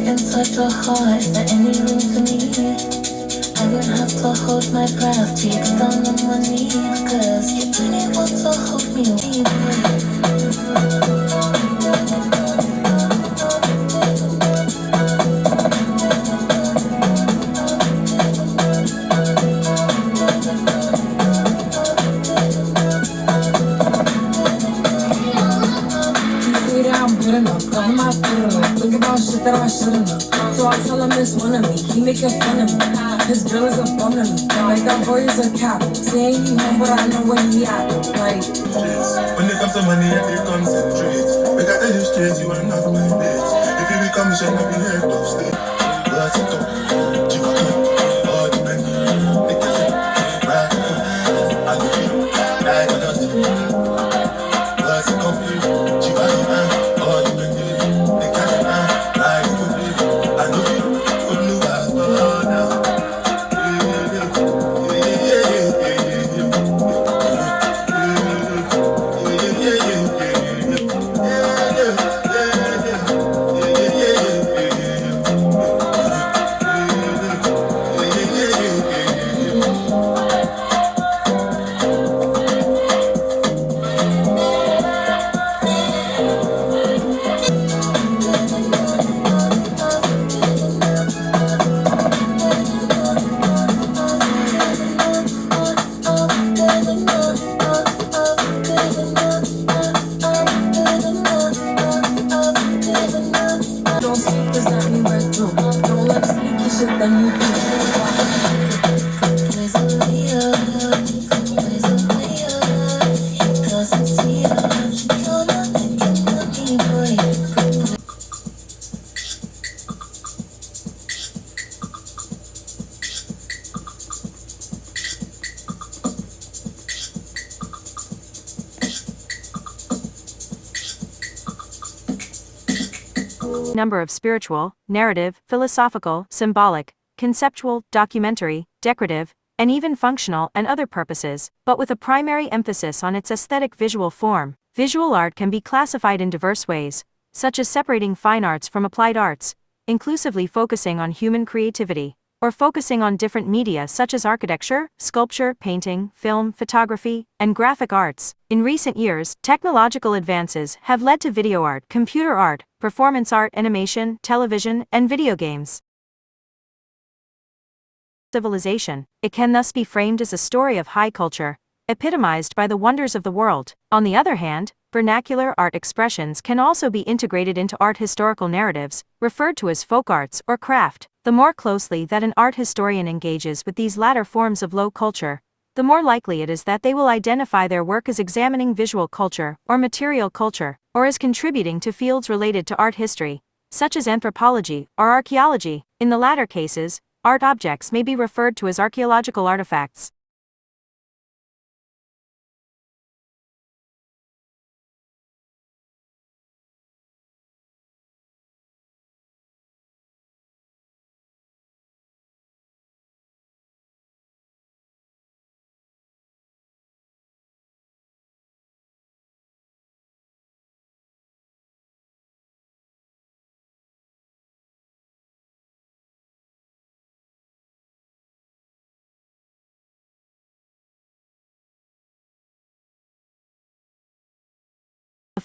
Inside your heart, is there any room for me? I would have to hold my breath till you get down on my knees. Cause you really want to hold me good enough, got my foot up. Think about shit that I shouldn't have. So I tell him it's one of me. He making fun of me. His girl is a bum to me. Like that boy is a cap. Saying he home, but I know where he at. Like when it comes to money, I feel concentrate. We got tell you straight, you are not my bitch. If you become shit, I'll be head of state. What's it up? You are good. All the money. They can say, right now. I go feel like a dust. What's it up? You are good. All the money. They can say, I go feel. I go feel. Good new eyes, oh, now. don't speak, does that mean we're through? Don't like sneaky shit, then you do. There's a Leo, there's a Leo. He doesn't see us. You're not thinking of me, boy. Number of spiritual, narrative, philosophical, symbolic, conceptual, documentary, decorative, and even functional and other purposes, but with a primary emphasis on its aesthetic visual form. Visual art can be classified in diverse ways, such as separating fine arts from applied arts, inclusively focusing on human creativity, or focusing on different media such as architecture, sculpture, painting, film, photography, and graphic arts. In recent years, technological advances have led to video art, computer art, performance art, animation, television, and video games. Civilization. It can thus be framed as a story of high culture, epitomized by the wonders of the world. On the other hand, vernacular art expressions can also be integrated into art historical narratives, referred to as folk arts or craft. The more closely that an art historian engages with these latter forms of low culture, the more likely it is that they will identify their work as examining visual culture or material culture, or as contributing to fields related to art history, such as anthropology or archaeology. In the latter cases, art objects may be referred to as archaeological artifacts.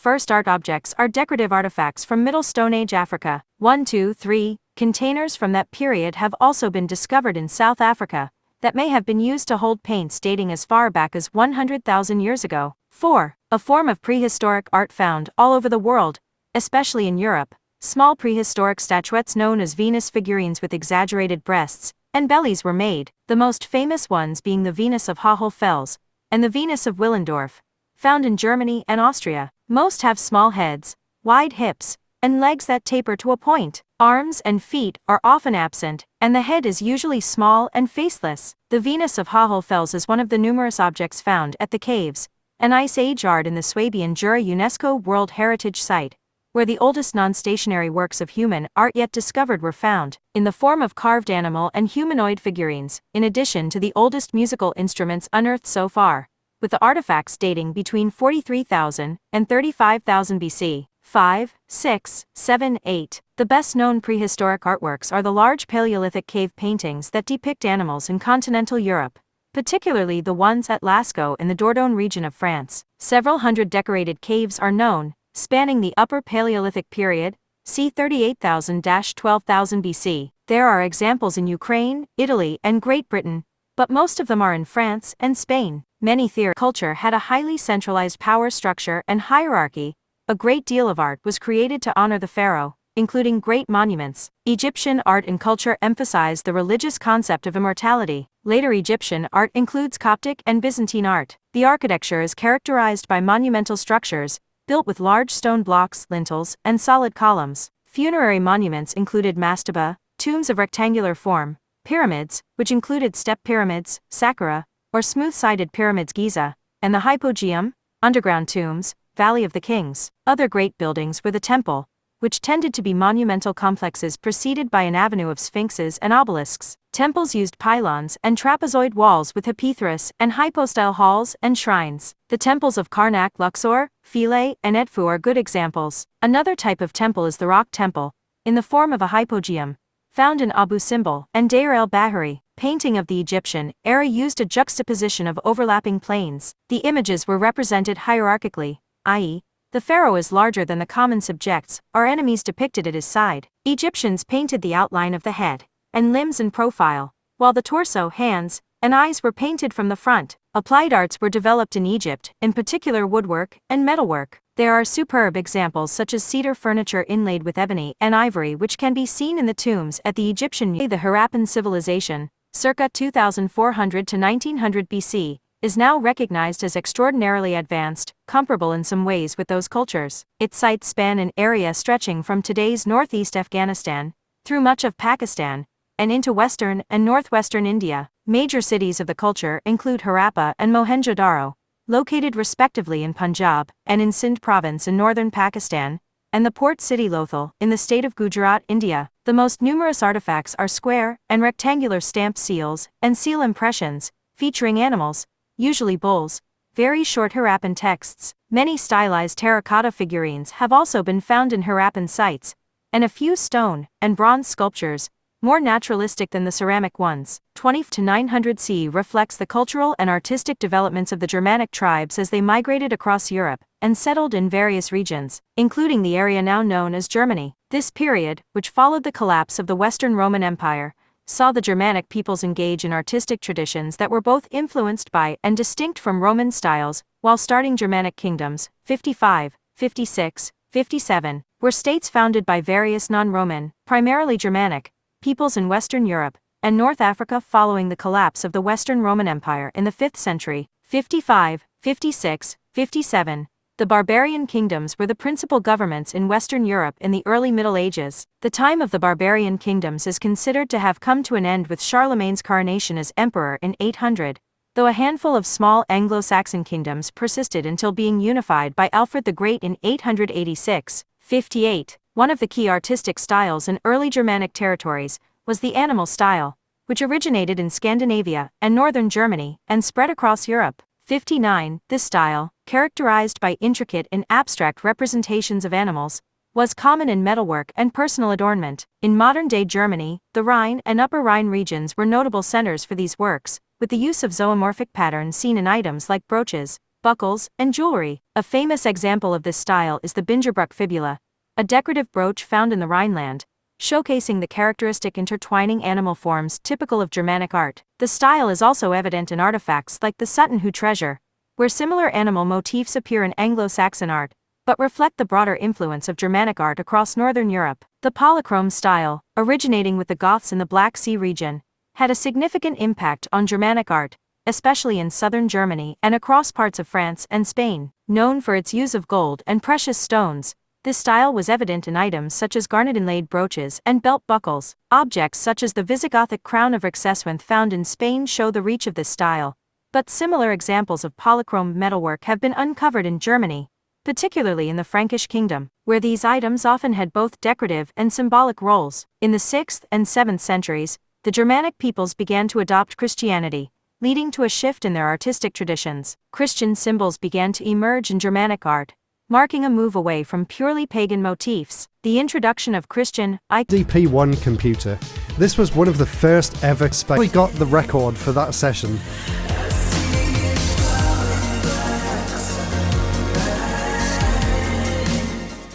first art objects are decorative artifacts from Middle Stone Age Africa. 1, 2, 3. Containers from that period have also been discovered in South Africa that may have been used to hold paints dating as far back as 100,000 years ago. 4. A form of prehistoric art found all over the world, especially in Europe. Small prehistoric statuettes known as Venus figurines with exaggerated breasts and bellies were made, the most famous ones being the Venus of Hohenfels and the Venus of Willendorf, found in Germany and Austria. Most have small heads, wide hips, and legs that taper to a point. Arms and feet are often absent, and the head is usually small and faceless. The Venus of Hohenfels is one of the numerous objects found at the caves, an Ice Age art in the Swabian Jura UNESCO World Heritage Site, where the oldest non-stationary works of human art yet discovered were found, in the form of carved animal and humanoid figurines, in addition to the oldest musical instruments unearthed so far, with the artifacts dating between 43,000 and 35,000 BC. 5, 6, 7, 8. The best-known prehistoric artworks are the large Paleolithic cave paintings that depict animals in continental Europe, particularly the ones at Lascaux in the Dordogne region of France. Several hundred decorated caves are known, spanning the Upper Paleolithic period, c. 38,000–12,000 BC. There are examples in Ukraine, Italy, and Great Britain, but most of them are in France and Spain. Many theories culture had a highly centralized power structure and hierarchy. A great deal of art was created to honor the pharaoh, including great monuments. Egyptian art and culture emphasized the religious concept of immortality. Later Egyptian art includes Coptic and Byzantine art. The architecture is characterized by monumental structures, built with large stone blocks, lintels, and solid columns. Funerary monuments included mastaba, tombs of rectangular form, pyramids, which included step pyramids, saqqara, or smooth-sided pyramids Giza, and the hypogeum, underground tombs, Valley of the Kings. Other great buildings were the temple, which tended to be monumental complexes preceded by an avenue of sphinxes and obelisks. Temples used pylons and trapezoid walls with hypaethyrus and hypostyle halls and shrines. The temples of Karnak, Luxor, Philae, and Edfu are good examples. Another type of temple is the rock temple, in the form of a hypogeum, found in Abu Simbel and Deir el-Bahari. Painting of the Egyptian era used a juxtaposition of overlapping planes. The images were represented hierarchically, i.e., the pharaoh is larger than the common subjects or enemies depicted at his side. Egyptians painted the outline of the head and limbs in profile, while the torso, hands, and eyes were painted from the front. Applied arts were developed in Egypt, in particular woodwork and metalwork. There are superb examples such as cedar furniture inlaid with ebony and ivory which can be seen in the tombs at the Egyptian Museum. The Harappan civilization, circa 2400 to 1900 BC, is now recognized as extraordinarily advanced, comparable in some ways with those cultures. Its sites span an area stretching from today's northeast Afghanistan, through much of Pakistan, and into western and northwestern India. Major cities of the culture include Harappa and Mohenjo-Daro, located respectively in Punjab and in Sindh province in northern Pakistan, and the port city Lothal in the state of Gujarat, India. The most numerous artifacts are square and rectangular stamped seals and seal impressions, featuring animals, usually bulls, very short Harappan texts. Many stylized terracotta figurines have also been found in Harappan sites, and a few stone and bronze sculptures, more naturalistic than the ceramic ones. 20 to 900 CE reflects the cultural and artistic developments of the Germanic tribes as they migrated across Europe and settled in various regions, including the area now known as Germany. This period, which followed the collapse of the Western Roman Empire, saw the Germanic peoples engage in artistic traditions that were both influenced by and distinct from Roman styles, while starting Germanic kingdoms, 55, 56, 57, were states founded by various non-Roman, primarily Germanic, peoples in Western Europe and North Africa following the collapse of the Western Roman Empire in the 5th century, 55, 56, 57. The barbarian kingdoms were the principal governments in Western Europe in the early Middle Ages. The time of the barbarian kingdoms is considered to have come to an end with Charlemagne's coronation as emperor in 800, though a handful of small Anglo-Saxon kingdoms persisted until being unified by Alfred the Great in 886. 58. One of the key artistic styles in early Germanic territories was the animal style, which originated in Scandinavia and northern Germany and spread across Europe. 59. This style, characterized by intricate and abstract representations of animals, was common in metalwork and personal adornment. In modern-day Germany, the Rhine and Upper Rhine regions were notable centers for these works, with the use of zoomorphic patterns seen in items like brooches, buckles, and jewelry. A famous example of this style is the Bingerbruck fibula, a decorative brooch found in the Rhineland, showcasing the characteristic intertwining animal forms typical of Germanic art. The style is also evident in artifacts like the Sutton Hoo treasure, where similar animal motifs appear in Anglo-Saxon art, but reflect the broader influence of Germanic art across Northern Europe. The polychrome style, originating with the Goths in the Black Sea region, had a significant impact on Germanic art, especially in southern Germany and across parts of France and Spain. Known for its use of gold and precious stones, this style was evident in items such as garnet-inlaid brooches and belt buckles. Objects such as the Visigothic crown of Rixeswinth found in Spain show the reach of this style, but similar examples of polychrome metalwork have been uncovered in Germany, particularly in the Frankish kingdom, where these items often had both decorative and symbolic roles. In the 6th and 7th centuries, the Germanic peoples began to adopt Christianity, leading to a shift in their artistic traditions. Christian symbols began to emerge in Germanic art, marking a move away from purely pagan motifs. The introduction of Christian DP1 computer. This was one of the first ever we got the record for that session.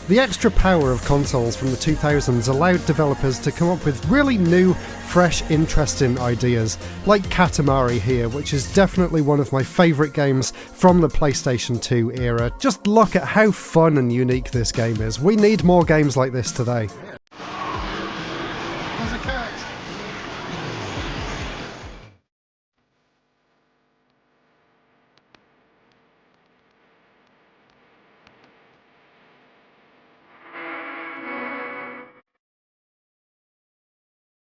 The extra power of consoles from the 2000s allowed developers to come up with really new, fresh, interesting ideas, like Katamari here, which is definitely one of my favourite games from the PlayStation 2 era. Just look at how fun and unique this game is. We need more games like this today.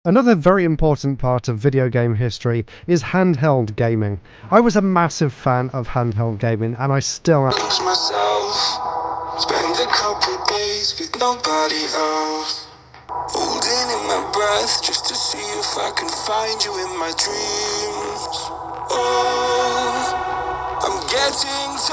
Another very important part of video game history is handheld gaming. I was a massive fan of handheld gaming, and I still am. Spend a couple days with nobody else, holding in my breath just to see if I can find you in my dreams. Oh, I'm getting